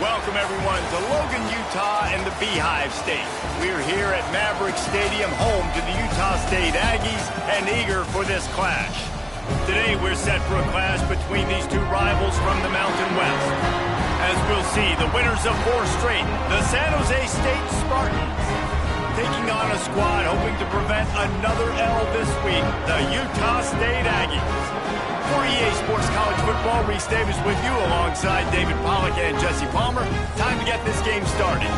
Welcome, everyone, to Logan, Utah and the Beehive State. We're here at Maverick Stadium, home to the Utah State Aggies, and eager for this clash. Today, we're set for a clash between these two rivals from the Mountain West. As we'll see, the winners of 4 straight, the San Jose State Spartans, taking on a squad hoping to prevent another L this week, the Utah State Aggies. For EA Sports College Football, Reese Davis with you alongside David Pollack and Jesse Palmer. Time to get this game started.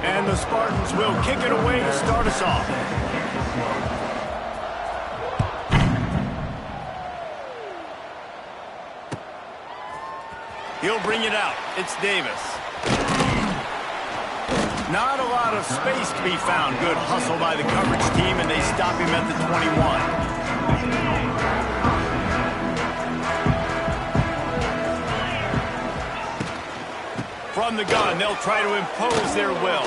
And the Spartans will kick it away to start us off. He'll bring it out. It's Davis. Not a lot of space to be found. Good hustle by the coverage team, and they stop him at the 21. From the gun, they'll try to impose their will.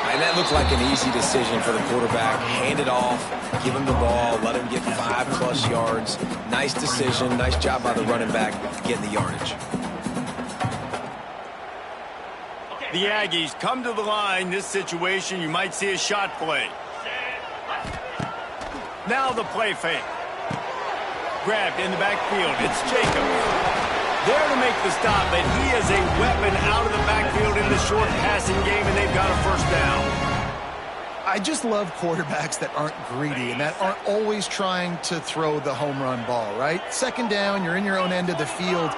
And that looked like an easy decision for the quarterback. Hand it off, give him the ball, let him get 5+ yards. Nice decision, nice job by the running back getting the yardage. The Aggies come to the line. This situation, you might see a shot play. Now the play fake. Grabbed in the backfield. It's Jacobs. There to make the stop, but he is a weapon out of the backfield in the short passing game, and they've got a first down. I just love quarterbacks that aren't greedy and that aren't always trying to throw the home run ball, right? Second down, you're in your own end of the field.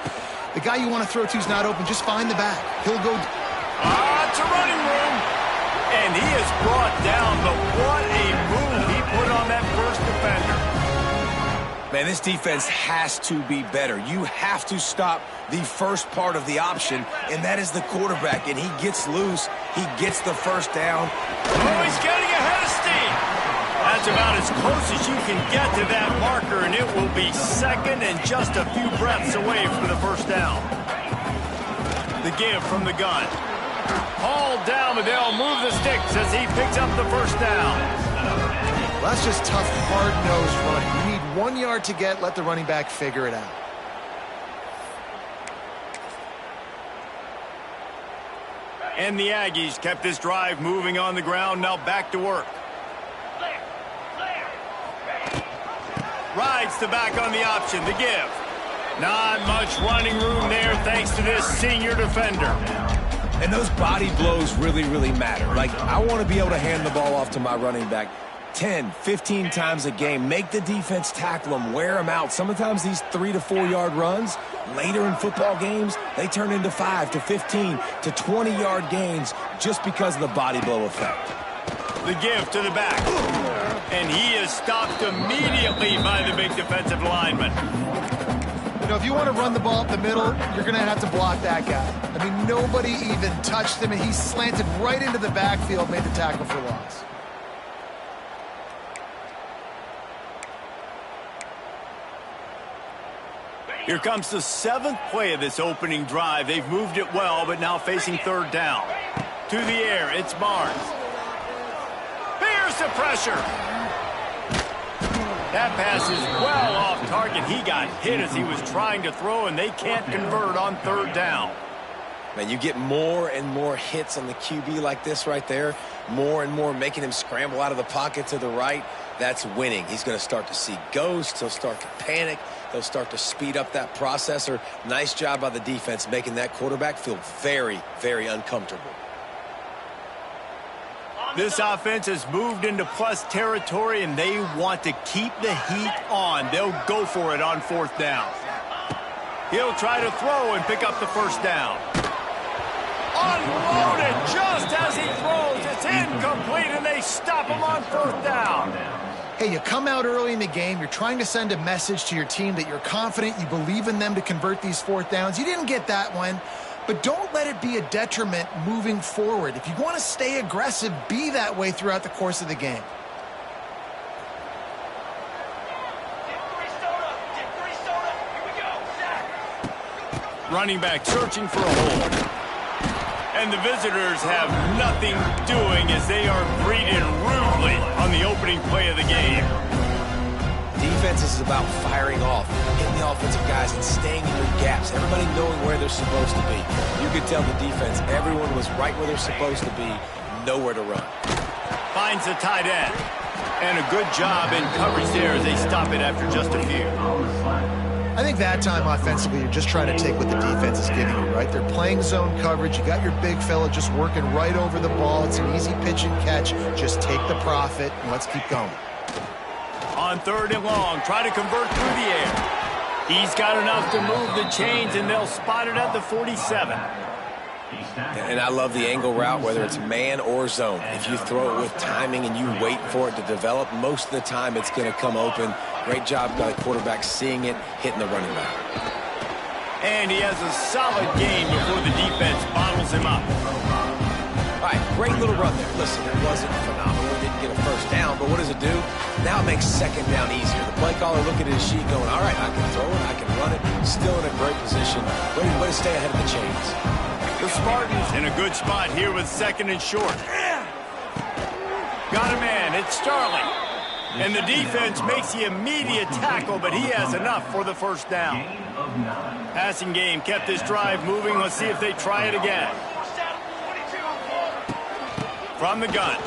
The guy you want to throw to is not open. Just find the back. He'll go... It's a running room. And he is brought down, but what a move he put on that first defender. Man, this defense has to be better. You have to stop the first part of the option, and that is the quarterback. And he gets loose. He gets the first down. Oh, he's getting ahead of steam. That's about as close as you can get to that marker, and it will be second and just a few breaths away from the first down. The give from the gun. Hauled down, but they'll move the sticks as he picks up the first down. Well, that's just tough, hard-nosed running. You need 1 yard to get, let the running back figure it out. And the Aggies kept this drive moving on the ground, now back to work. Rides the back on the option, the give. Not much running room there thanks to this senior defender. And those body blows really, really matter. Like, I want to be able to hand the ball off to my running back. 10, 15 times a game. Make the defense tackle them, wear them out. Sometimes these 3 to 4 yard runs, later in football games, they turn into 5 to 15 to 20 yard gains just because of the body blow effect. The give to the back. And he is stopped immediately by the big defensive lineman. You know, if you want to run the ball up the middle, you're going to have to block that guy. I mean, nobody even touched him, and he slanted right into the backfield, made the tackle for loss. Here comes the 7th play of this opening drive. They've moved it well, but now facing 3rd down. To the air, it's Barnes. Here's the pressure. That pass is well off target. He got hit as he was trying to throw, and they can't convert on 3rd down. Man, you get more and more hits on the QB like this right there, more and more making him scramble out of the pocket to the right. That's winning. He's going to start to see ghosts. He'll start to panic. They'll start to speed up that processor. Nice job by the defense making that quarterback feel very, very uncomfortable. This offense has moved into plus territory, and they want to keep the heat on. They'll go for it on 4th down. He'll try to throw and pick up the 1st down. Unloaded just as he throws. It's incomplete, and they stop him on 4th down. Hey, you come out early in the game, you're trying to send a message to your team that you're confident, you believe in them to convert these 4th downs. You didn't get that one, but don't let it be a detriment moving forward. If you want to stay aggressive, be that way throughout the course of the game. Running back searching for a hole. And the visitors have nothing doing as they are greeted rudely on the opening play of the game. Defense is about firing off, hitting the offensive guys and staying in your gaps. Everybody knowing where they're supposed to be. You could tell the defense, everyone was right where they're supposed to be, nowhere to run. Finds the tight end. And a good job in coverage there as they stop it after just a few. I think that time offensively, you're just trying to take what the defense is giving you, right? They're playing zone coverage. You got your big fella just working right over the ball. It's an easy pitch and catch. Just take the profit and let's keep going. On 3rd and long, try to convert through the air. He's got enough to move the chains, and they'll spot it at the 47. And I love the angle route, whether it's man or zone. If you throw it with timing and you wait for it to develop, most of the time it's going to come open. Great job by the quarterback seeing it, hitting the running back. And he has a solid game before the defense bottles him up. All right, great little run there. Listen, it wasn't phenomenal. It didn't get a 1st down, but what does it do? Now it makes 2nd down easier. The play caller looking at his sheet going, all right, I can throw it, I can run it. Still in a great position. Way to stay ahead of the chains. The Spartans in a good spot here with 2nd and short. Got a man. It's Starling. And the defense makes the immediate tackle, but he has enough for the 1st down. Passing game kept this drive moving. Let's see if they try it again. From the gun.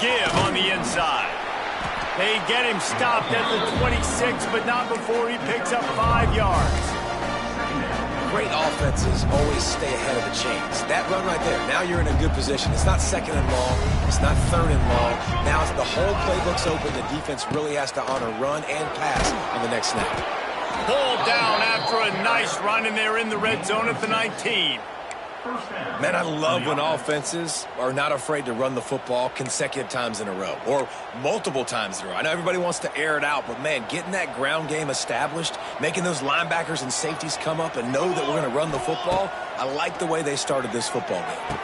Give on the inside. They get him stopped at the 26, but not before he picks up 5 yards. Great offenses always stay ahead of the chains. That run right there, now you're in a good position. It's not 2nd and long. It's not 3rd and long. Now the whole playbook's open. The defense really has to honor run and pass on the next snap. Pulled down after a nice run, and they're in the red zone at the 19. Man, I love when offenses are not afraid to run the football consecutive times in a row or multiple times in a row. I know everybody wants to air it out, but, man, getting that ground game established, making those linebackers and safeties come up and know that we're going to run the football, I like the way they started this football game.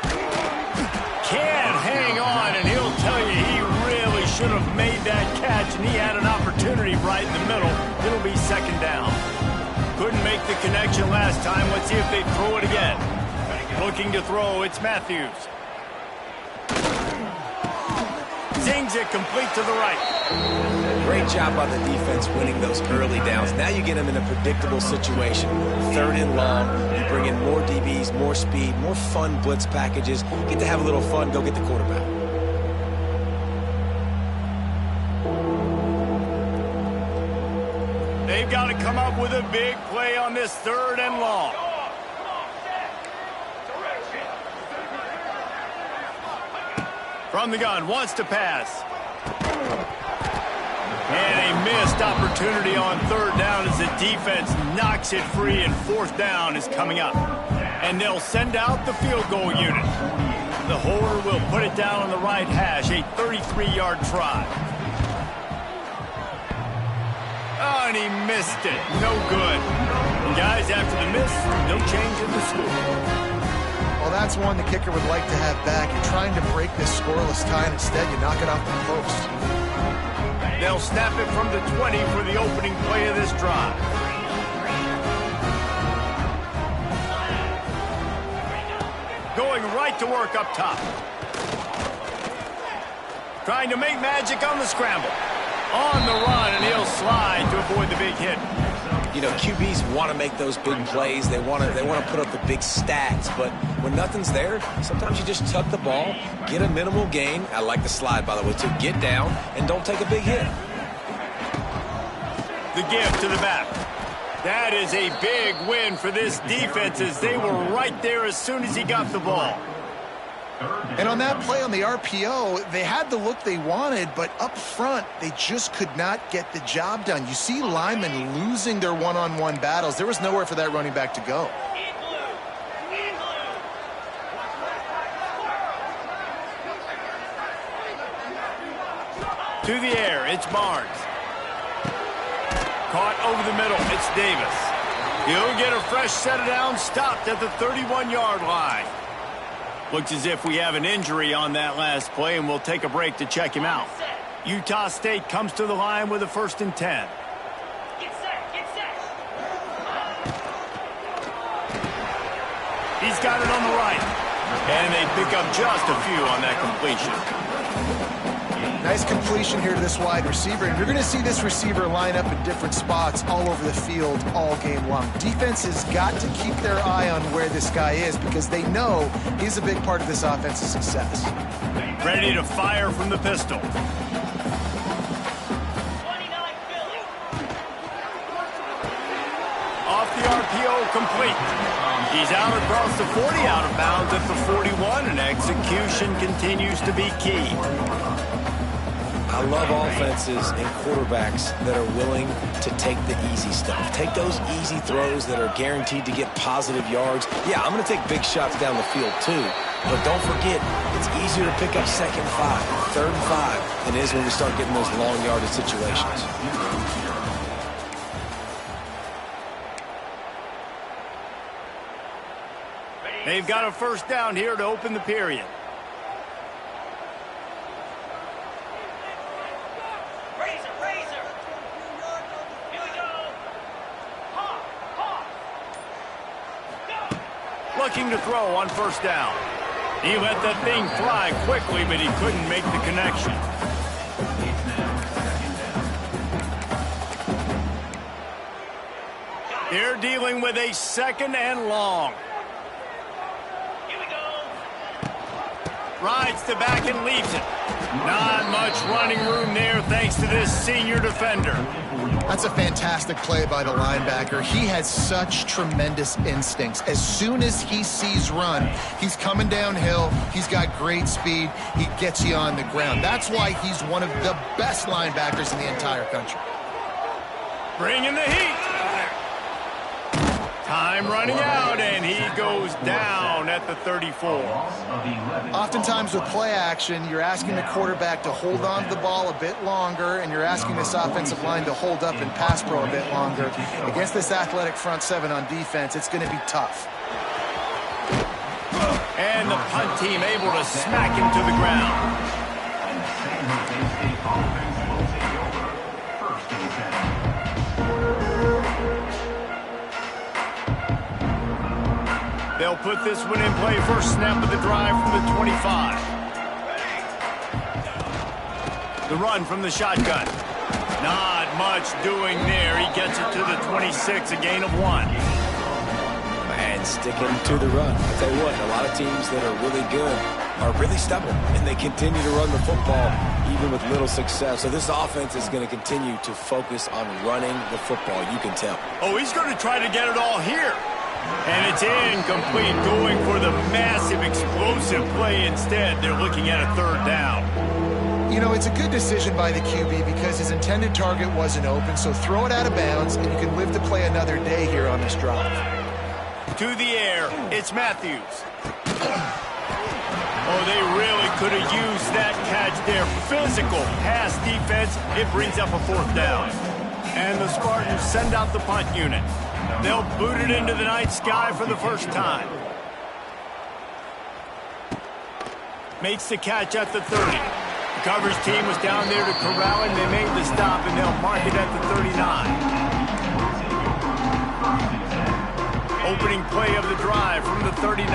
Can't hang on, and he'll tell you he really should have made that catch, and he had an opportunity right in the middle. It'll be 2nd down. Couldn't make the connection last time. Let's see if they throw it again. Looking to throw, it's Matthews. Zings it complete to the right. Great job by the defense winning those early downs. Now you get them in a predictable situation. 3rd and long, you bring in more DBs, more speed, more fun blitz packages. Get to have a little fun, go get the quarterback. They've got to come up with a big play on this 3rd and long. From the gun, wants to pass. And a missed opportunity on third down as the defense knocks it free, and fourth down is coming up. And they'll send out the field goal unit. The holder will put it down on the right hash, a 33-yard try. Oh, and he missed it. No good. And guys, after the miss, no change in the score. Well, that's one the kicker would like to have back. You're trying to break this scoreless tie, and instead you knock it off the post. They'll snap it from the 20 for the opening play of this drive. Going right to work up top. Trying to make magic on the scramble. On the run, and he'll slide to avoid the big hit. You know, QBs want to make those big plays. They want to put up the big stats. But when nothing's there, sometimes you just tuck the ball, get a minimal gain. I like the slide, by the way, to get down and don't take a big hit. The give to the back. That is a big win for this defense, as they were right there as soon as he got the ball. And on that play on the RPO, they had the look they wanted, but up front, they just could not get the job done. You see linemen losing their one-on-one battles. There was nowhere for that running back to go. To the air, it's Barnes. Caught over the middle, it's Davis. He'll get a fresh set of downs, stopped at the 31-yard line. Looks as if we have an injury on that last play, and we'll take a break to check him out. Utah State comes to the line with a 1st and 10. He's got it on the right. And they pick up just a few on that completion. Nice completion here to this wide receiver. And you're going to see this receiver line up in different spots all over the field all game long. Defense has got to keep their eye on where this guy is, because they know he's a big part of this offense's success. Ready to fire from the pistol. Off the RPO, complete. He's out across the 40, out of bounds at the 41, and execution continues to be key. I love offenses and quarterbacks that are willing to take the easy stuff. Take those easy throws that are guaranteed to get positive yards. Yeah, I'm going to take big shots down the field too, but don't forget, it's easier to pick up 2nd and 5, 3rd and 5 than it is when we start getting those long yardage situations. They've got a 1st down here to open the period. Looking to throw on 1st down. He let that thing fly quickly, but he couldn't make the connection. They're dealing with a 2nd and long. Rides to back and leaves it. Not much running room there thanks to this senior defender. That's a fantastic play by the linebacker. He has such tremendous instincts. As soon as he sees run, he's coming downhill. He's got great speed. He gets you on the ground. That's why he's one of the best linebackers in the entire country. Bringing the heat. Time running out, and he goes down at the 34. Oftentimes with play action, you're asking the quarterback to hold on to the ball a bit longer, and you're asking this offensive line to hold up in pass pro a bit longer. Against this athletic front 7 on defense, it's going to be tough. And the punt team able to smack him to the ground. They'll put this one in play. 1st snap of the drive from the 25. The run from the shotgun. Not much doing there. He gets it to the 26, a gain of 1. And sticking to the run. I'll tell you what, a lot of teams that are really good are really stubborn, and they continue to run the football even with little success. So this offense is going to continue to focus on running the football. You can tell. Oh, he's going to try to get it all here. And it's incomplete, going for the massive explosive play instead. They're looking at a 3rd down. You know, it's a good decision by the QB because his intended target wasn't open, so throw it out of bounds, and you can live to play another day here on this drive. To the air, it's Matthews. Oh, they really could have used that catch there. Physical pass defense. It brings up a 4th down. And the Spartans send out the punt unit. They'll boot it into the night sky for the first time. Makes the catch at the 30. The coverage team was down there to corral him. They made the stop, and they'll mark it at the 39. Opening play of the drive from the 39.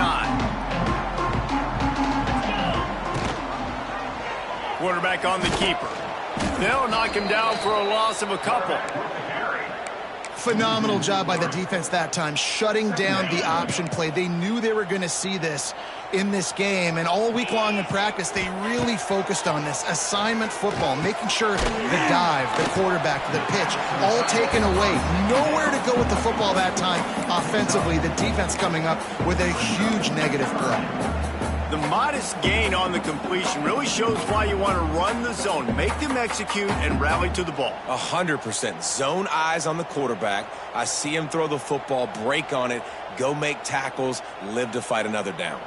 Quarterback on the keeper. They'll knock him down for a loss of a couple. Phenomenal job by the defense that time, shutting down the option play. They knew they were going to see this in this game, and all week long in practice, they really focused on this assignment football, making sure the dive, the quarterback, the pitch, all taken away. Nowhere to go with the football that time offensively. The defense coming up with a huge negative play. The modest gain on the completion really shows why you want to run the zone, make them execute, and rally to the ball. 100%. Zone eyes on the quarterback. I see him throw the football, break on it, go make tackles, live to fight another down.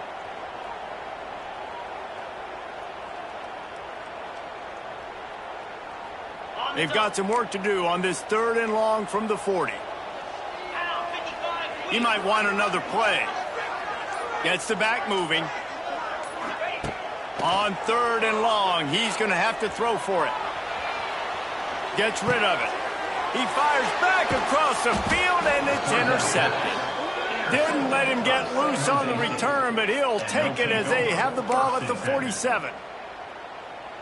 They've got some work to do on this 3rd and long from the 40. He might want another play. Gets the back moving. On 3rd and long, he's going to have to throw for it. Gets rid of it. He fires back across the field, and it's intercepted. Didn't let him get loose on the return, but he'll take it as they have the ball at the 47.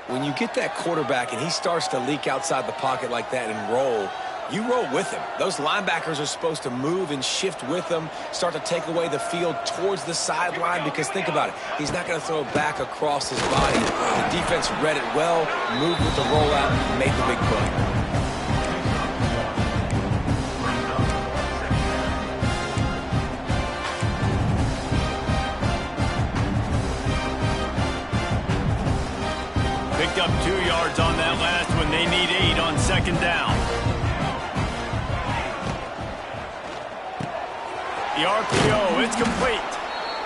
When you get that quarterback and he starts to leak outside the pocket like that and roll, you roll with him. Those linebackers are supposed to move and shift with him, start to take away the field towards the sideline, because think about it. He's not going to throw back across his body. The defense read it well, moved with the rollout, made the big play. Picked up 2 yards on that last one. They need 8 on 2nd down. The RPO, it's complete.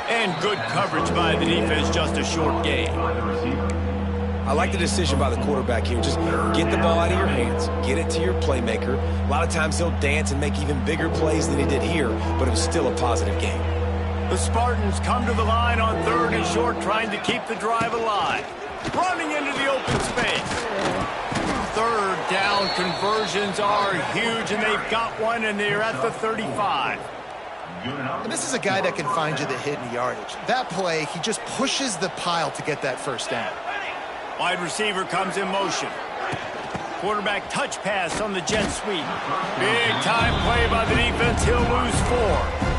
And good coverage by the defense, just a short gain. I like the decision by the quarterback here. Just get the ball out of your hands, get it to your playmaker. A lot of times he'll dance and make even bigger plays than he did here, but it was still a positive game. The Spartans come to the line on 3rd and short, trying to keep the drive alive. Running into the open space. 3rd down conversions are huge, and they've got one, and they're at the 35. And this is a guy that can find you the hidden yardage. That play, he just pushes the pile to get that 1st down. Wide receiver comes in motion. Quarterback touch pass on the jet sweep. Big time play by the defense. He'll lose 4.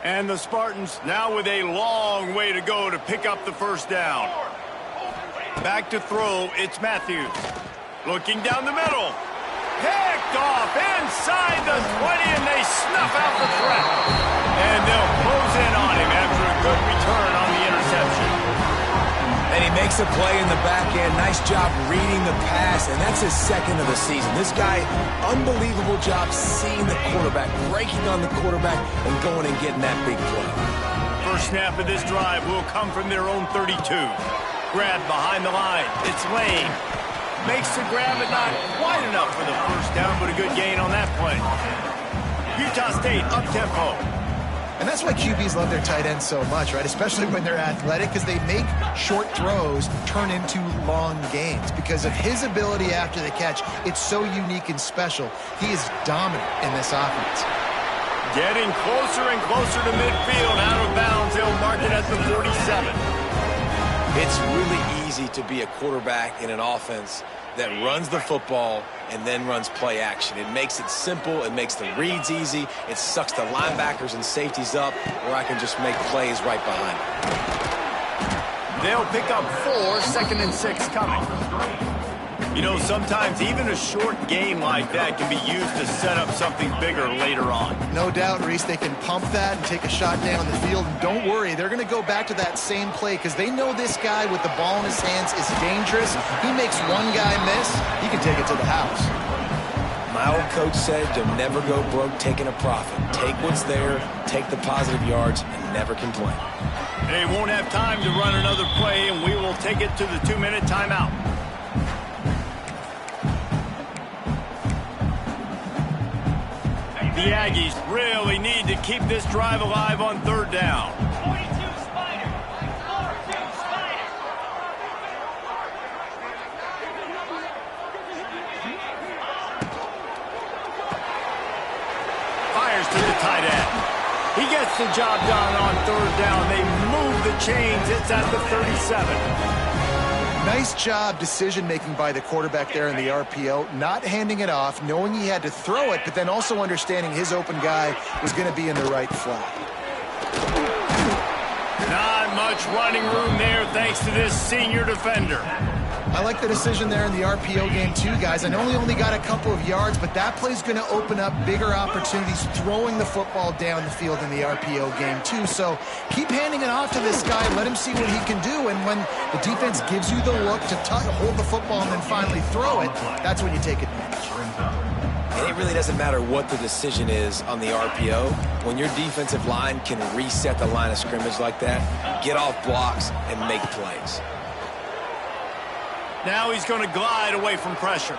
And the Spartans now with a long way to go to pick up the 1st down. Back to throw, it's Matthews. Looking down the middle. Picked off inside the 20, and they snuff out the threat. And they'll close in on him after a good return on the interception. And he makes a play in the back end. Nice job reading the pass, and that's his 2nd of the season. This guy, unbelievable job seeing the quarterback, breaking on the quarterback, and going and getting that big play. First snap of this drive will come from their own 32. Grab behind the line. It's Lane. Makes the grab, but not quite enough for the 1st down, but a good gain on that play. Utah State up-tempo. And that's why QBs love their tight ends so much, right? Especially when they're athletic, because they make short throws turn into long gains. Because of his ability after the catch, it's so unique and special. He is dominant in this offense. Getting closer and closer to midfield, out of bounds. They'll mark it at the 47. It's really easy to be a quarterback in an offense that runs the football and then runs play action. It makes it simple. It makes the reads easy. It sucks the linebackers and safeties up where I can just make plays right behind it. They'll pick up 4, 2nd and 6 coming. You know, sometimes even a short game like that can be used to set up something bigger later on. No doubt, Reese, they can pump that and take a shot down the field. And don't worry, they're going to go back to that same play because they know this guy with the ball in his hands is dangerous. He makes one guy miss, he can take it to the house. My old coach said you'll never go broke taking a profit. Take what's there, take the positive yards, and never complain. They won't have time to run another play, and we will take it to the 2-minute timeout. The Aggies really need to keep this drive alive on 3rd down. 42 Spider. 42 Spider. Fires to the tight end. He gets the job done on 3rd down. They move the chains. It's at the 37. Nice job decision-making by the quarterback there in the RPO, not handing it off, knowing he had to throw it, but then also understanding his open guy was going to be in the right flat. Not much running room there thanks to this senior defender. I like the decision there in the RPO game too, guys. I know he only got a couple of yards, but that play's going to open up bigger opportunities throwing the football down the field in the RPO game too. So keep handing it off to this guy. Let him see what he can do. And when the defense gives you the look to hold the football and then finally throw it, that's when you take advantage. And it really doesn't matter what the decision is on the RPO. When your defensive line can reset the line of scrimmage like that, get off blocks and make plays. Now he's going to glide away from pressure.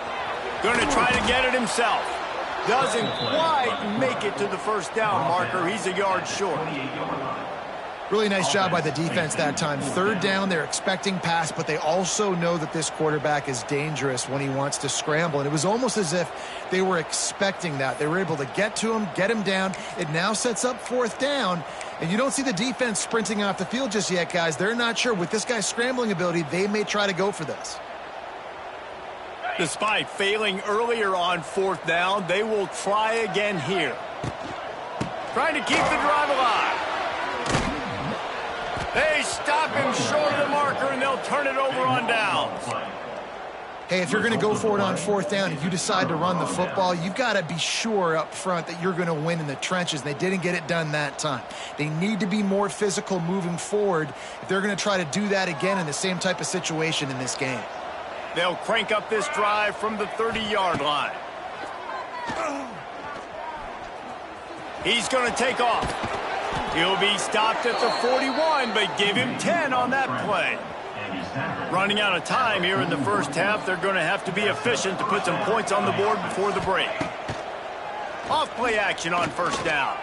Going to try to get it himself. Doesn't quite make it to the 1st down marker. He's a yard short. Really nice job by the defense that time. 3rd down, they're expecting pass, but they also know that this quarterback is dangerous when he wants to scramble. And it was almost as if they were expecting that. They were able to get to him, get him down. It now sets up 4th down. And you don't see the defense sprinting off the field just yet, guys. They're not sure. With this guy's scrambling ability, they may try to go for this. Despite failing earlier on 4th down, they will try again here. Trying to keep the drive alive. They stop him short of the marker, and they'll turn it over on downs. Hey, if you're going to go for it on 4th down and you decide to run the football, you've got to be sure up front that you're going to win in the trenches. They didn't get it done that time. They need to be more physical moving forward if they're going to try to do that again in the same type of situation in this game. They'll crank up this drive from the 30-yard line. He's going to take off. He'll be stopped at the 41, but give him 10 on that play. Running out of time here in the 1st half, they're going to have to be efficient to put some points on the board before the break. Off play action on 1st down.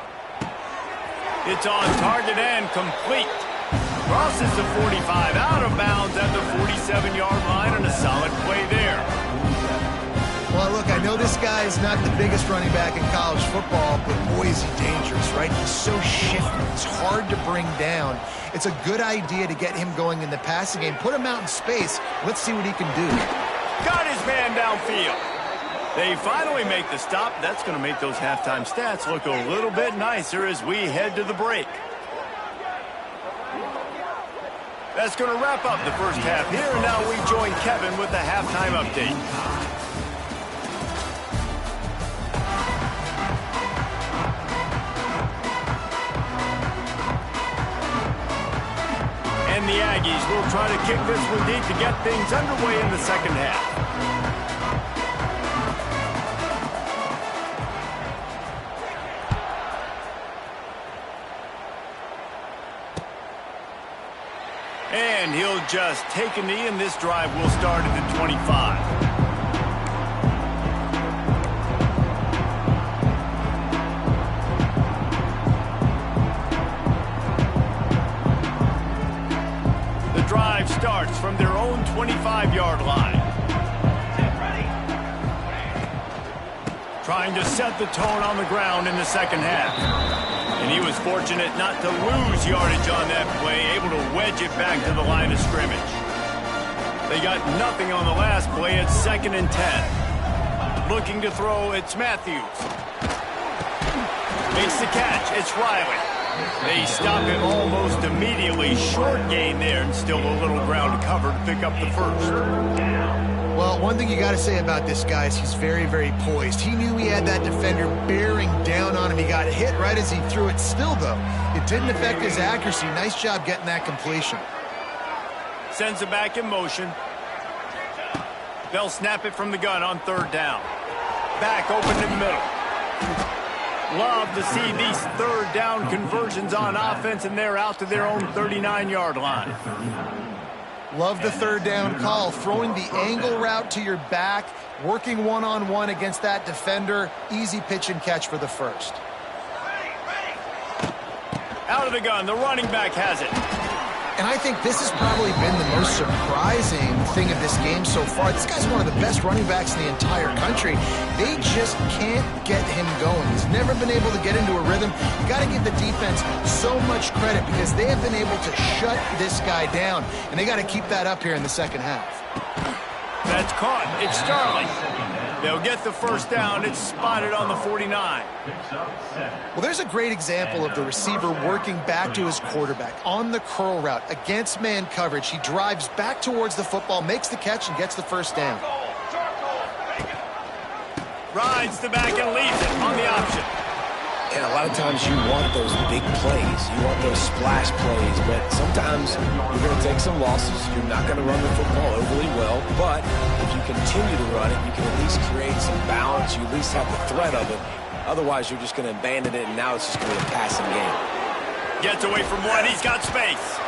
It's on target and complete. Crosses the 45, out of bounds at the 47-yard line, and a solid play there. Well, look, I know this guy is not the biggest running back in college football, but boy, is he dangerous, right? He's so shifty. It's hard to bring down. It's a good idea to get him going in the passing game. Put him out in space. Let's see what he can do. Got his man downfield. They finally make the stop. That's going to make those halftime stats look a little bit nicer as we head to the break. That's going to wrap up the 1st half here, and now we join Kevin with the halftime update. And the Aggies will try to kick this one deep to get things underway in the 2nd half. And he'll just take a knee, and this drive will start at the 25. The drive starts from their own 25-yard line. Trying to set the tone on the ground in the 2nd half. And he was fortunate not to lose yardage on that play, able to wedge it back to the line of scrimmage. They got nothing on the last play. It's 2nd and 10. Looking to throw, it's Matthews. Makes the catch, it's Riley. They stop him almost immediately. Short gain there, and still a little ground to cover to pick up the first. Well, one thing you got to say about this guy is he's very, very poised. He knew he had that defender bearing down on him. He got hit right as he threw it. Still, though, it didn't affect his accuracy. Nice job getting that completion. Sends it back in motion. They'll snap it from the gun on 3rd down. Back open in the middle. Love to see these 3rd down conversions on offense, and they're out to their own 39-yard line. Love the 3rd down call. Throwing the angle route to your back, working one-on-one against that defender. Easy pitch and catch for the first. Out of the gun, the running back has it. And I think this has probably been the most surprising thing of this game so far. This guy's one of the best running backs in the entire country. They just can't get him going. He's never been able to get into a rhythm. You got to give the defense so much credit because they have been able to shut this guy down. And they got to keep that up here in the second half. That's caught. It's Starling. They'll get the first down. It's spotted on the 49. Well, there's a great example of the receiver working back to his quarterback on the curl route against man coverage. He drives back towards the football, makes the catch, and gets the first down. Rides the back and leaves it on the option. And a lot of times you want those big plays. You want those splash plays. But sometimes you're going to take some losses. You're not going to run the football overly well. But if you continue to run it, you can at least create some balance. You at least have the threat of it. Otherwise, you're just going to abandon it, and now it's just going to be a passing game. Gets away from one. He's got space.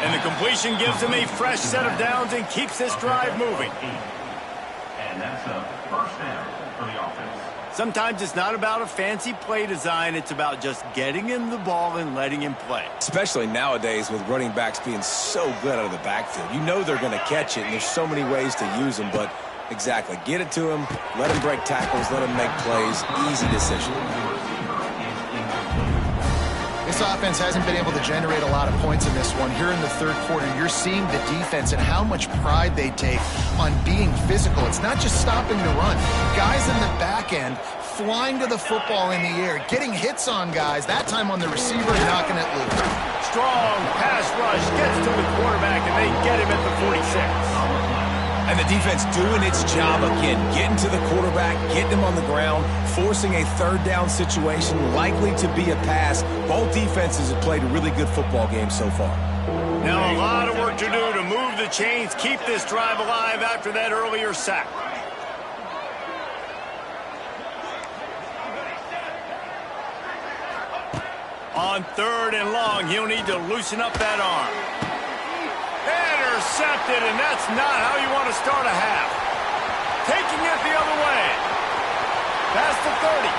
And the completion gives him a fresh set of downs and keeps this drive moving. And that's a first down for the offense. Sometimes it's not about a fancy play design. It's about just getting him the ball and letting him play. Especially nowadays with running backs being so good out of the backfield. You know they're going to catch it, and there's so many ways to use them. But exactly, get it to him, let him break tackles, let him make plays. Easy decision. This offense hasn't been able to generate a lot of points in this one. Here in the 3rd quarter, you're seeing the defense and how much pride they take on being physical. It's not just stopping the run. Guys in the back end flying to the football in the air, getting hits on guys, that time on the receiver and knocking it loose. Strong pass rush gets to the quarterback, and they get him at the 46. And the defense doing its job again, getting to the quarterback, getting him on the ground, forcing a 3rd down situation, likely to be a pass. Both defenses have played a really good football game so far. Now a lot of work to do to move the chains, keep this drive alive after that earlier sack. On 3rd and long, he'll need to loosen up that arm. Intercepted, and that's not how you want to start a half. Taking it the other way. Past the 30.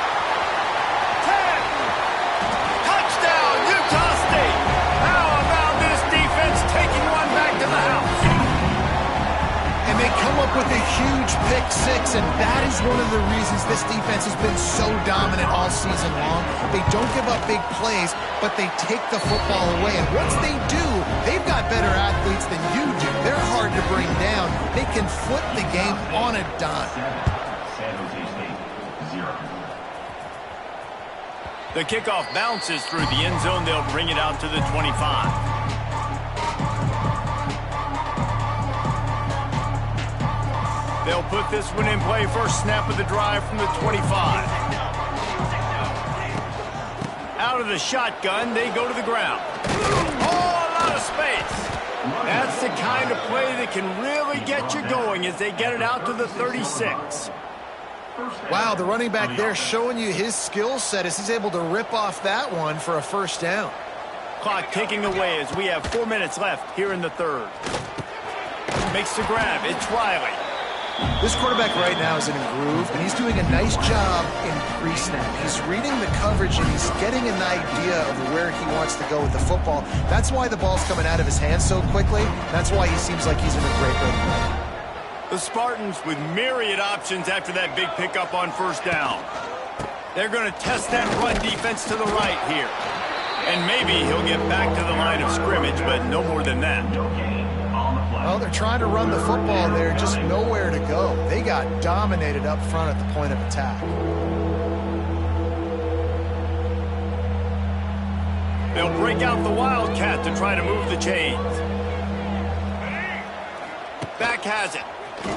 10. Touchdown, Utah State. How about this defense taking one back to the house? And they come up with a huge pick 6, and that is one of the reasons this defense has been so dominant all season long. They don't give up big plays, but they take the football away. And once they do, they've got better athletes than you do. They're hard to bring down. They can flip the game on a dime. The kickoff bounces through the end zone. They'll bring it out to the 25. They'll put this one in play. First snap of the drive from the 25. Out of the shotgun, they go to the ground. Oh, a lot of space. That's the kind of play that can really get you going as they get it out to the 36. Wow, the running back there showing you his skill set as he's able to rip off that one for a first down. Clock ticking away as we have 4 minutes left here in the 3rd. Makes the grab. It's Riley. This quarterback right now is in a groove, and he's doing a nice job in pre-snap. He's reading the coverage, and he's getting an idea of where he wants to go with the football. That's why the ball's coming out of his hands so quickly. That's why he seems like he's in a great rhythm. The Spartans with myriad options after that big pickup on first down. They're going to test that run defense to the right here. And maybe he'll get back to the line of scrimmage, but no more than that. Well, they're trying to run the football there, just nowhere to go. They got dominated up front at the point of attack. They'll break out the Wildcat to try to move the chains. Back has it.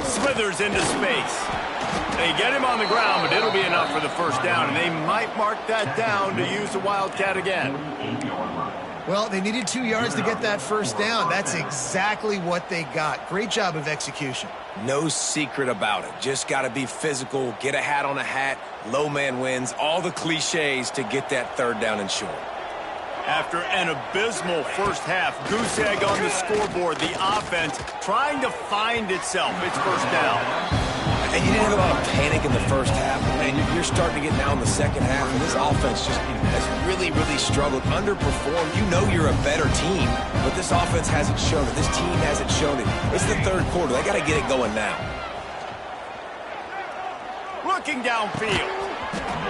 Slithers into space. They get him on the ground, but it'll be enough for the first down, and they might mark that down to use the Wildcat again. Well, they needed 2 yards to get that first down. That's exactly what they got. Great job of execution. No secret about it. Just got to be physical, get a hat on a hat, low man wins, all the cliches to get that third down and short. After an abysmal first half, goose egg on the scoreboard, the offense trying to find itself. It's first down. And you didn't have a lot of panic in the first half, and you're starting to get now in the second half, and this offense just has really, really struggled, underperformed. You know you're a better team, but this offense hasn't shown it. This team hasn't shown it. It's the third quarter. They got to get it going now. Looking downfield.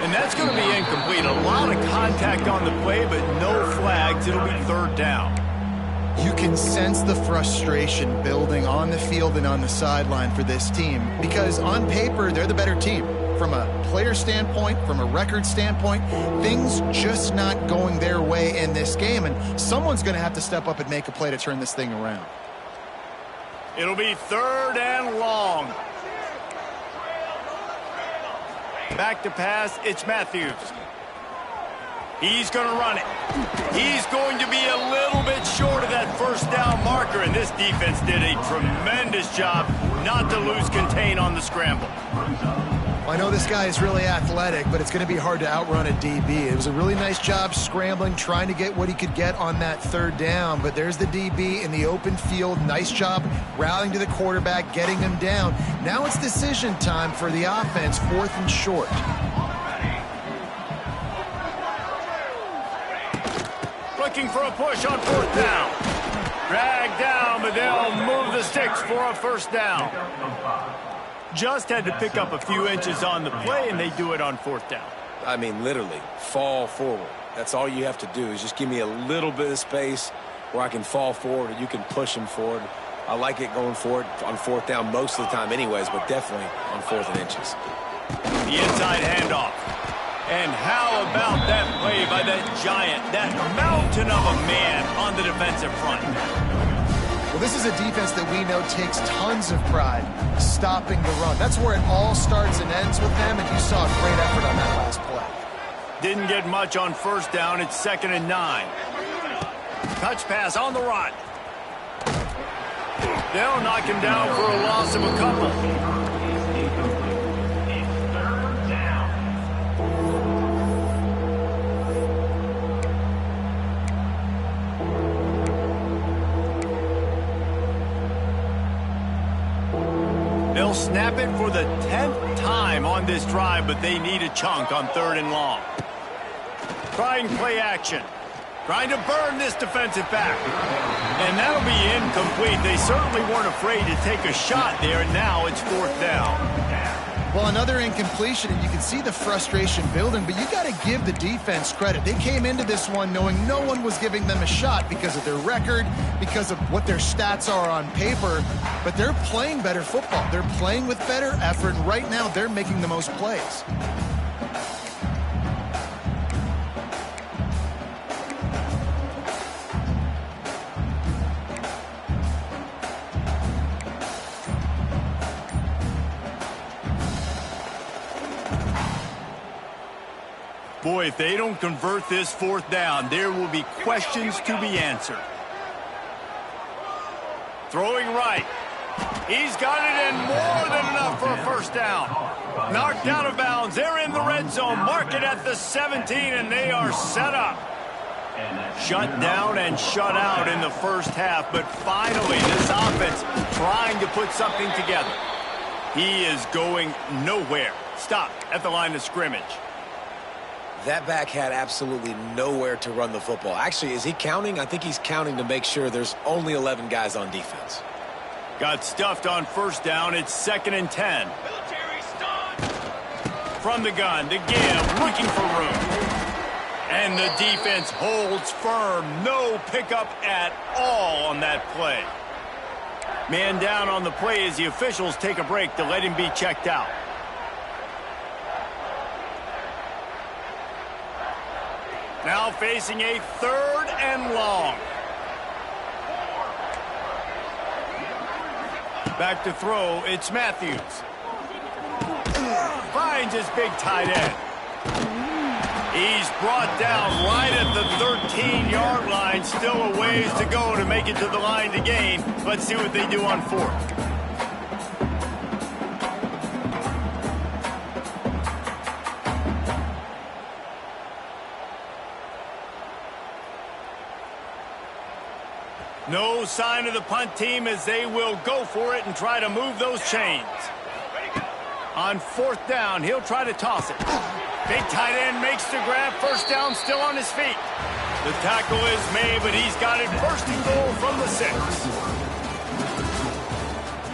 And that's going to be incomplete. A lot of contact on the play, but no flags. It'll be third down. You can sense the frustration building on the field and on the sideline for this team because on paper, they're the better team. From a player standpoint, from a record standpoint, things just not going their way in this game, and someone's going to have to step up and make a play to turn this thing around. It'll be third and long. Back to pass, it's Matthews. He's going to run it. He's going to be a little bit short of that first down marker, and this defense did a tremendous job not to lose contain on the scramble. Well, I know this guy is really athletic, but it's going to be hard to outrun a DB. It was a really nice job scrambling, trying to get what he could get on that third down, but there's the DB in the open field. Nice job rallying to the quarterback, getting him down. Now it's decision time for the offense, fourth and short. Looking for a push on fourth down. Dragged down, but they'll move the sticks for a first down. Just had to pick up a few inches on the play, and they do it on fourth down. I mean, literally, fall forward. That's all you have to do is just give me a little bit of space where I can fall forward and you can push him forward. I like it going forward on fourth down most of the time anyways, but definitely on fourth and inches. The inside handoff. And how about that play by that giant, that mountain of a man on the defensive front? Well, this is a defense that we know takes tons of pride stopping the run. That's where it all starts and ends with them, and you saw a great effort on that last play. Didn't get much on first down. It's 2nd and 9. Touch pass on the run. They'll knock him down for a loss of a couple. They'll snap it for the 10th time on this drive, but they need a chunk on 3rd and long. Trying play action. Trying to burn this defensive back. And that'll be incomplete. They certainly weren't afraid to take a shot there, and now it's 4th down. Well, another incompletion, and you can see the frustration building, but you got to give the defense credit. They came into this one knowing no one was giving them a shot because of their record, because of what their stats are on paper, but they're playing better football. They're playing with better effort, and right now they're making the most plays. Boy, if they don't convert this 4th down, there will be questions to be answered. Throwing right. He's got it in, more than enough for a first down. Knocked out of bounds. They're in the red zone. Mark it at the 17, and they are set up. Shut down and shut out in the first half, but finally this offense trying to put something together. He is going nowhere. Stopped at the line of scrimmage. That back had absolutely nowhere to run the football. Actually, is he counting? I think he's counting to make sure there's only 11 guys on defense. Got stuffed on first down. It's 2nd and 10. from the gun. The give, looking for room. And the defense holds firm. No pickup at all on that play. Man down on the play as the officials take a break to let him be checked out. Now facing a 3rd and long. Back to throw, it's Matthews. Finds his big tight end. He's brought down right at the 13-yard line. Still a ways to go to make it to the line to gain. Let's see what they do on 4th. No sign of the punt team as they will go for it and try to move those chains. On 4th down, he'll try to toss it. Big tight end makes the grab. First down, still on his feet. The tackle is made, but he's got it. 1st and goal from the 6.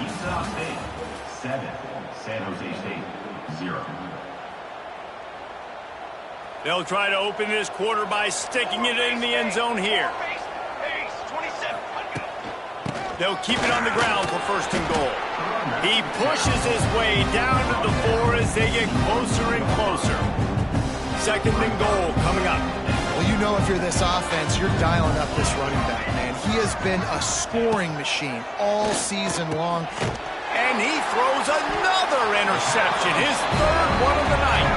Utah State 7, San Jose State 0. They'll try to open this quarter by sticking it in the end zone here. They'll keep it on the ground for 1st and goal. He pushes his way down to the 4 as they get closer and closer. 2nd and goal coming up. Well, you know if you're this offense, you're dialing up this running back, man. He has been a scoring machine all season long. And he throws another interception, his 3rd one of the night.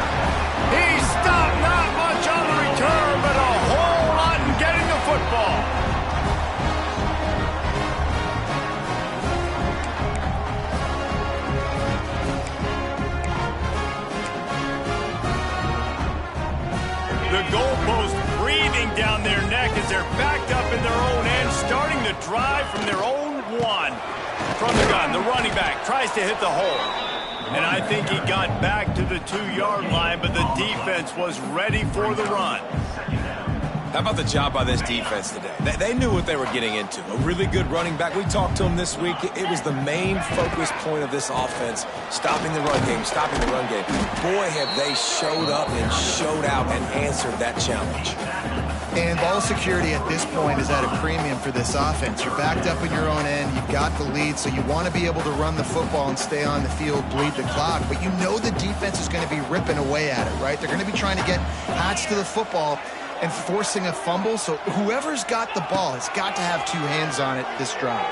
He stopped not much on the return, but a whole lot in getting the football. The goalpost breathing down their neck as they're backed up in their own end, starting to drive from their own 1. From the gun, the running back tries to hit the hole. And I think he got back to the 2-yard line, but the defense was ready for the run. How about the job by this defense today? They knew what they were getting into. A really good running back. We talked to him this week. It was the main focus point of this offense, stopping the run game, stopping the run game. Boy, have they showed up and showed out and answered that challenge. And ball security at this point is at a premium for this offense. You're backed up in your own end. You've got the lead, so you want to be able to run the football and stay on the field, bleed the clock. But you know the defense is going to be ripping away at it, right? They're going to be trying to get Hats to the football and forcing a fumble. So whoever's got the ball has got to have 2 hands on it this drive.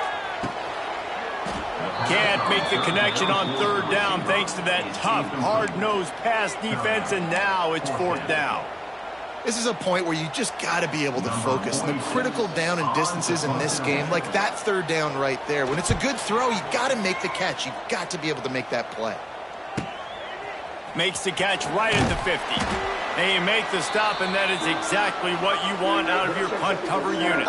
Can't make the connection on 3rd down thanks to that tough, hard-nosed pass defense, and now it's 4th down. This is a point where you just got to be able to focus. The critical down and distances in this game, like that 3rd down right there, when it's a good throw, you got to make the catch. You've got to be able to make that play. Makes the catch right at the 50. And you make the stop, and that is exactly what you want out of your punt cover unit.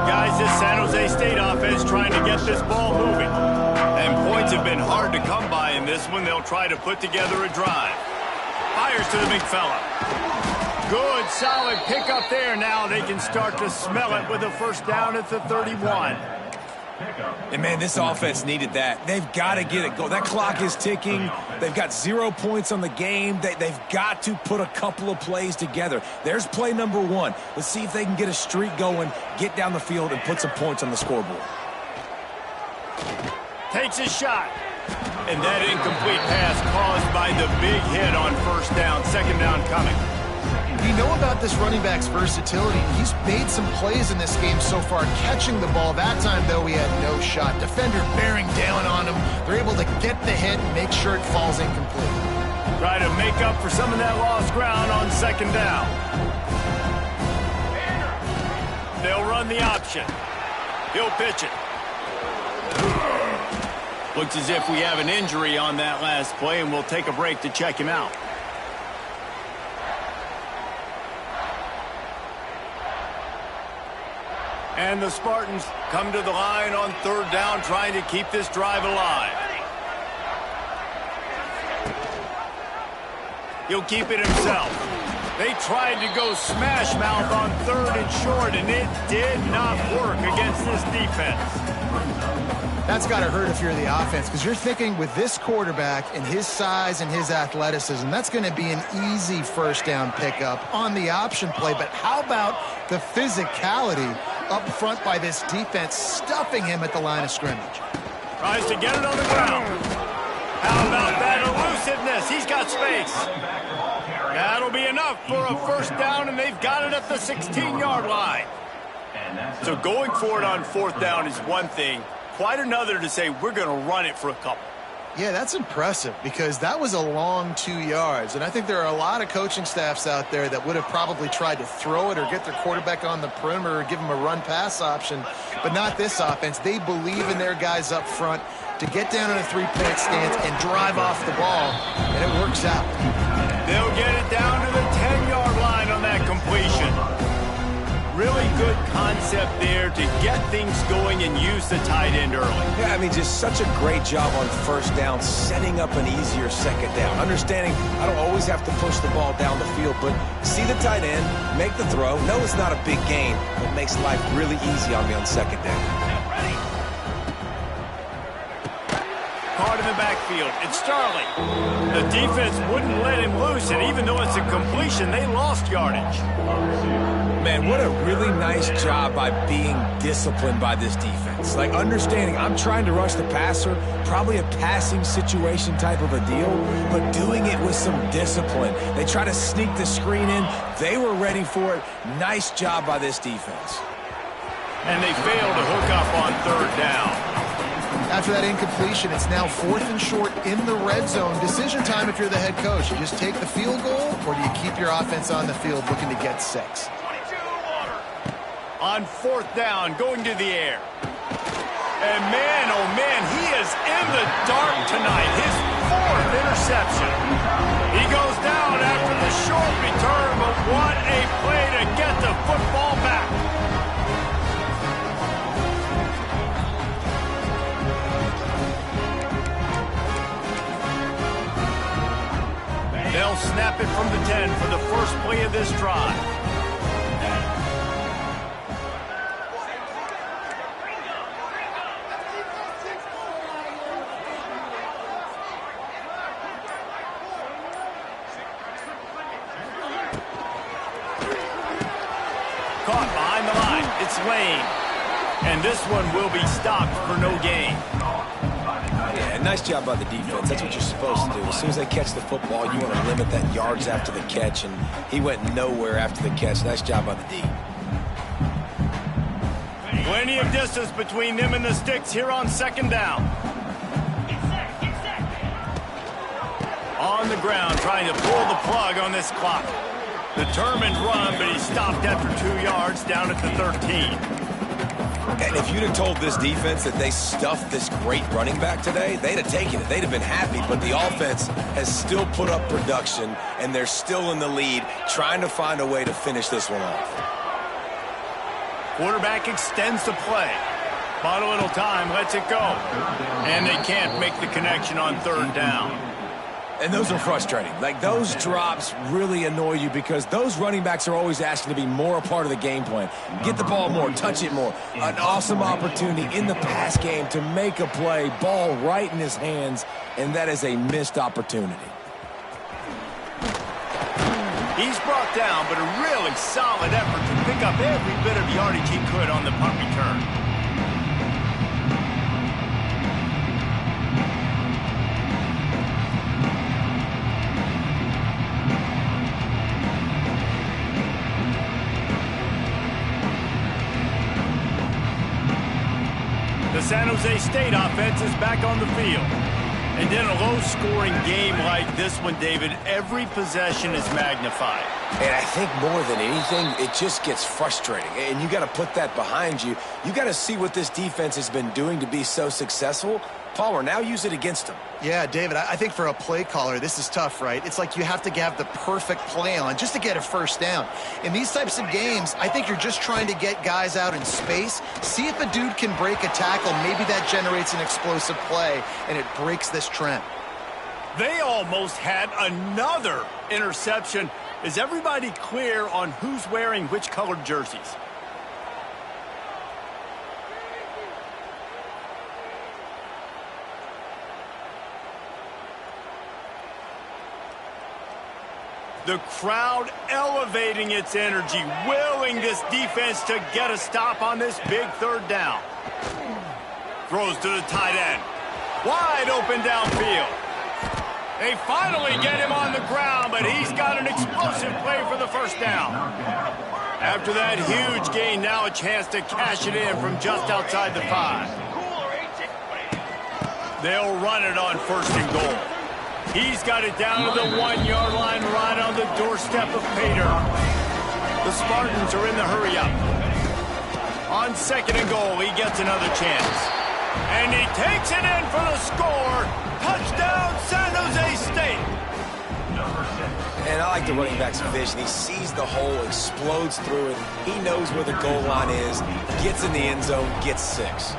Guys, this San Jose State offense trying to get this ball moving. And points have been hard to come by in this one. They'll try to put together a drive. Fires to the big fella. Good, solid pickup there. Now they can start to smell it with a 1st down at the 31. And, man, this offense needed that. They've got to get it going. That clock is ticking. They've got 0 points on the game. They've got to put a couple of plays together. There's play number 1. Let's see if they can get a streak going, get down the field, and put some points on the scoreboard. Takes a shot. And that incomplete pass caused by the big hit on 1st down. 2nd down coming. You know about this running back's versatility. He's made some plays in this game so far, catching the ball. That time, though, he had no shot. Defender bearing down on him. They're able to get the hit and make sure it falls incomplete. Try to make up for some of that lost ground on 2nd down. They'll run the option. He'll pitch it. Looks as if we have an injury on that last play, and we'll take a break to check him out. And the Spartans come to the line on 3rd down, trying to keep this drive alive. He'll keep it himself. They tried to go smash mouth on 3rd and short, and it did not work against this defense. That's got to hurt if you're the offense, because you're thinking with this quarterback and his size and his athleticism, that's going to be an easy first down pickup on the option play. But how about the physicality up front by this defense, stuffing him at the line of scrimmage? Tries to get it on the ground. How about that elusiveness? He's got space. That'll be enough for a first down, and they've got it at the 16-yard line. So going for it on fourth down is one thing. Quite another to say we're going to run it for a couple. Yeah, that's impressive, because that was a long 2 yards. And I think there are a lot of coaching staffs out there that would have probably tried to throw it or get their quarterback on the perimeter or give him a run-pass option, but not this offense. They believe in their guys up front to get down in a three-point stance and drive off the ball, and it works out. They'll get it down to the 10-yard line on that completion. Really good concept there to get things going and use the tight end early. Yeah, I mean, just such a great job on first down, setting up an easier second down. Understanding I don't always have to push the ball down the field, but see the tight end, make the throw. No, it's not a big gain, but it makes life really easy on me on second down. Caught in the backfield. It's Starling. The defense wouldn't let him loose, and even though it's a completion, they lost yardage. Man, what a really nice job by being disciplined by this defense. Like, understanding I'm trying to rush the passer, probably a passing situation type of a deal, but doing it with some discipline. They try to sneak the screen in. They were ready for it. Nice job by this defense. And they fail to hook up on third down. After that incompletion, it's now 4th and short in the red zone. Decision time if you're the head coach. You just take the field goal, or do you keep your offense on the field looking to get 6? On fourth down, going to the air. And man, oh man, he is in the dark tonight. His 4th interception. He goes down after the short return, but what a play to get the football back. They'll snap it from the 10 for the first play of this drive. Caught behind the line. It's Lane. And this one will be stopped for no gain. Yeah, nice job by the defense. That's what you're supposed to do. As soon as they catch the football, you want to limit that yards after the catch, and he went nowhere after the catch. Nice job by the D. Plenty of distance between them and the sticks here on second down. On the ground, trying to pull the plug on this clock. Determined run, but he stopped after 2 yards down at the 13. And if you'd have told this defense that they stuffed this great running back today, they'd have taken it. They'd have been happy, but the offense has still put up production, and they're still in the lead, trying to find a way to finish this one off. Quarterback extends the play. Bought a little time, lets it go. And they can't make the connection on third down. And those are frustrating. Like, those drops really annoy you because those running backs are always asking to be more a part of the game plan. Get the ball more, touch it more. An awesome opportunity in the pass game to make a play, ball right in his hands, and that is a missed opportunity. He's brought down, but a really solid effort to pick up every bit of yardage he could on the punt return. The San Jose State offense is back on the field. And in a low-scoring game like this one, David, every possession is magnified. And I think more than anything, it just gets frustrating. And you got to put that behind you. You got to see what this defense has been doing to be so successful. Palmer, now use it against them. Yeah, David, I think for a play caller, this is tough, right? It's like you have to have the perfect play on just to get a first down. In these types of games, I think you're just trying to get guys out in space, see if a dude can break a tackle. Maybe that generates an explosive play, and it breaks this trend. They almost had another interception. Is everybody clear on who's wearing which colored jerseys? The crowd elevating its energy, willing this defense to get a stop on this big third down. Throws to the tight end. Wide open downfield. They finally get him on the ground, but he's got an explosive play for the first down. After that huge gain, now a chance to cash it in from just outside the 5. They'll run it on first and goal. He's got it down to the 1-yard line right on the doorstep of Pater. The Spartans are in the hurry-up. On second and goal, he gets another chance. And he takes it in for the score. Touchdown, San Jose State. And I like the running back's vision. He sees the hole, explodes through it. He knows where the goal line is, gets in the end zone, gets 6.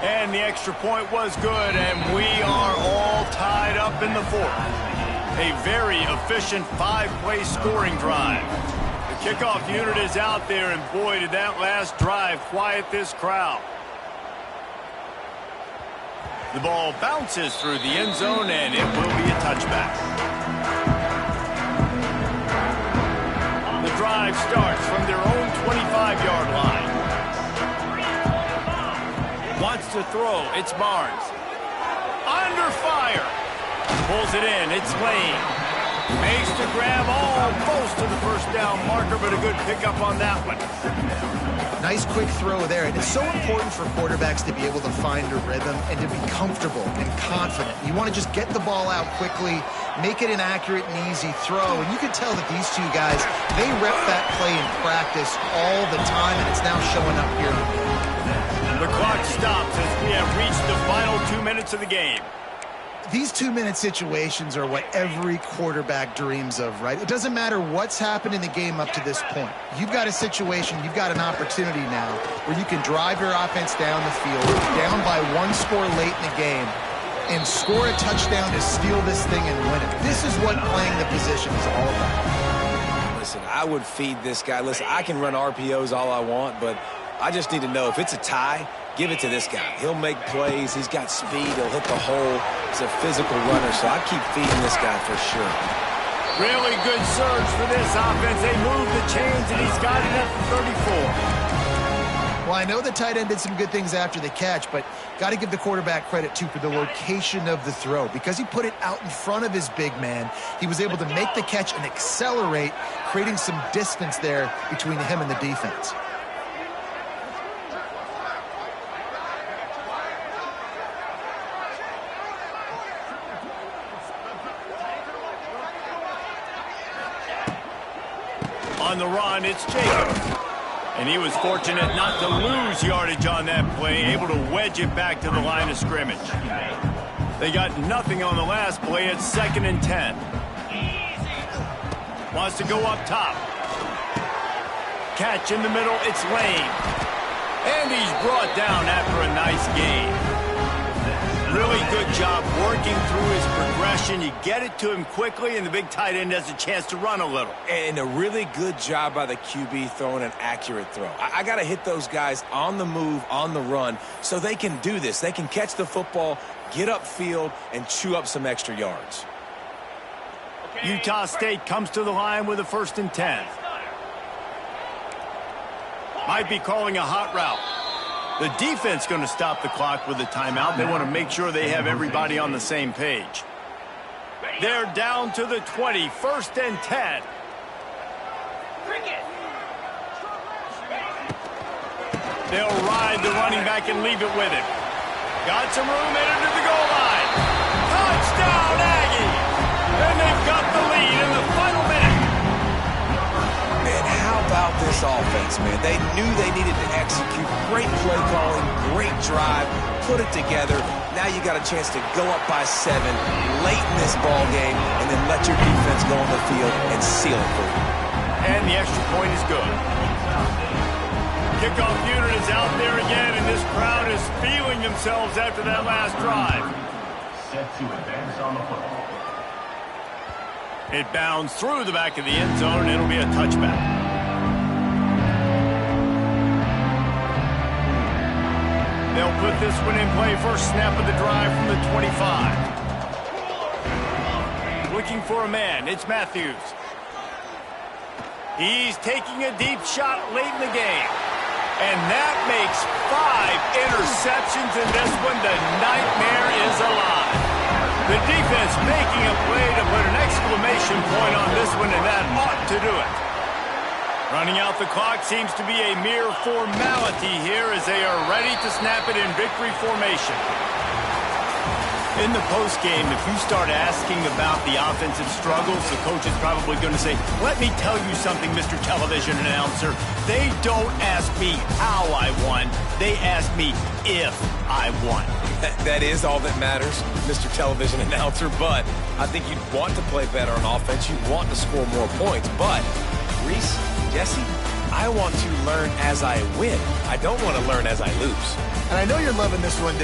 And the extra point was good, and we are all tied up in the 4th. A very efficient 5-play scoring drive. The kickoff unit is out there, and boy, did that last drive quiet this crowd. The ball bounces through the end zone, and it will be a touchback. The drive starts from their own 25-yard line. Wants to throw. It's Barnes. Under fire. Pulls it in. It's Lane. Makes the grab almost to the first down marker, but a good pickup on that one. Nice quick throw there. And it's so important for quarterbacks to be able to find a rhythm and to be comfortable and confident. You want to just get the ball out quickly, make it an accurate and easy throw. And you can tell that these two guys, they rep that play in practice all the time, and it's now showing up here. The clock stops as we have reached the final 2 minutes of the game. These 2-minute situations are what every quarterback dreams of, right? It doesn't matter what's happened in the game up to this point. You've got a situation, you've got an opportunity now where you can drive your offense down the field, down by 1 score late in the game, and score a touchdown to steal this thing and win it. This is what playing the position is all about. Listen, I would feed this guy. Listen, I can run RPOs all I want, but I just need to know if it's a tie, give it to this guy. He'll make plays. He's got speed. He'll hit the hole. He's a physical runner, so I keep feeding this guy for sure. Really good surge for this offense. They move the chains, and he's got it at the 34. Well, I know the tight end did some good things after the catch, but got to give the quarterback credit, too, for the location of the throw. Because he put it out in front of his big man, he was able to make the catch and accelerate, creating some distance there between him and the defense. On the run, it's Jacobs. And he was fortunate not to lose yardage on that play, able to wedge it back to the line of scrimmage. They got nothing on the last play. It's 2nd and 10. Wants to go up top. Catch in the middle, it's Lane. And he's brought down after a nice gain. Really good job working through his progression. You get it to him quickly, and the big tight end has a chance to run a little. And a really good job by the QB throwing an accurate throw. I got to hit those guys on the move, on the run, so they can do this. They can catch the football, get upfield, and chew up some extra yards. Utah State comes to the line with a 1st and 10. Might be calling a hot route. The defense going to stop the clock with a timeout. They want to make sure they have everybody on the same page. They're down to the 20, 1st and 10. They'll ride the running back and leave it with him. Got some room, headed to the goal line. Touchdown, Aggies! And they've got the lead in the final minute. Man, how about this offense, man? They knew they needed to execute. Great play calling, great drive, put it together. Now you got a chance to go up by 7 late in this ball game and then let your defense go on the field and seal it for you. And the extra point is good. Kickoff unit is out there again, and this crowd is feeling themselves after that last drive. Set to advance on the football. It bounds through the back of the end zone, and it'll be a touchback. They'll put this one in play. First snap of the drive from the 25. looking for a man. It's Matthews. He's taking a deep shot late in the game. And that makes 5 interceptions in this one. The nightmare is alive. The defense making a play to put an exclamation point on this one, and that ought to do it. Running out the clock seems to be a mere formality here as they are ready to snap it in victory formation. In the postgame, if you start asking about the offensive struggles, the coach is probably going to say, let me tell you something, Mr. Television Announcer. They don't ask me how I won. They ask me if I won. That is all that matters, Mr. Television Announcer, but I think you'd want to play better on offense. You'd want to score more points, but Reese, Jesse, I want to learn as I win. I don't want to learn as I lose. And I know you're loving this one, Dave.